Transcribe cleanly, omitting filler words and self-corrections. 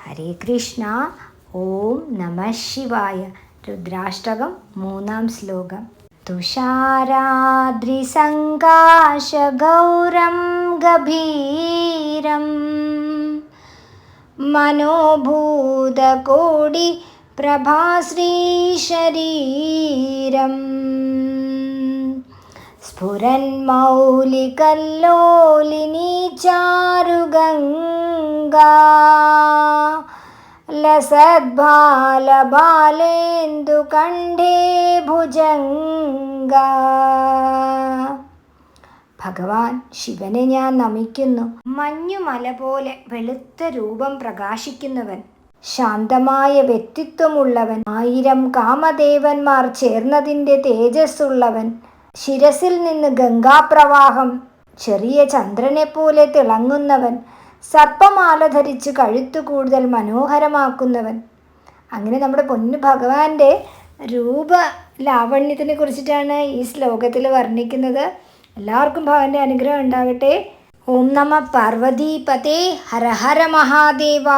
ഹരേ കൃഷ്ണ. ഓം നമ ശിവായ. രുദ്രാഷ്ടകം 3-ാം ശ്ലോകം. തുഷാരാദ്രിസങ്കാശഗൗരം ഗഭീരം മനോഭൂതകോടി പ്രഭാശ്രീശരീരം സ്ഫുരന്മൗലികല്ലോലിനി ചാരുഗംഗാ ലസദ്ഭാലബാലേന്ദുകണ്ഠേ ഭുജംഗ. ഭഗവാൻ ശിവനെ ഞാൻ നമിക്കുന്നു. മഞ്ഞുമല പോലെ വെളുത്ത രൂപം പ്രകാശിക്കുന്നവൻ, ശാന്തമായ വ്യക്തിത്വമുള്ളവൻ, 1000 കാമദേവന്മാർ ചേർന്നതിൻ്റെ തേജസ്സുള്ളവൻ, ശിരസിൽ നിന്ന് ഗംഗാപ്രവാഹം ചെറിയ ചന്ദ്രനെ പോലെ തിളങ്ങുന്നവൻ, സർപ്പമാല ധരിച്ച് കഴുത്തു കൂടുതൽ മനോഹരമാക്കുന്നവൻ. അങ്ങനെ നമ്മുടെ പൊന്നു ഭഗവാന്റെ രൂപ ലാവണ്യത്തിനെ കുറിച്ചിട്ടാണ് ഈ ശ്ലോകത്തിൽ വർണ്ണിക്കുന്നത്. എല്ലാവർക്കും ഭഗവാന്റെ അനുഗ്രഹം ഉണ്ടാകട്ടെ. ഓം നമ പാർവതീപതേ. ഹര ഹര മഹാദേവ.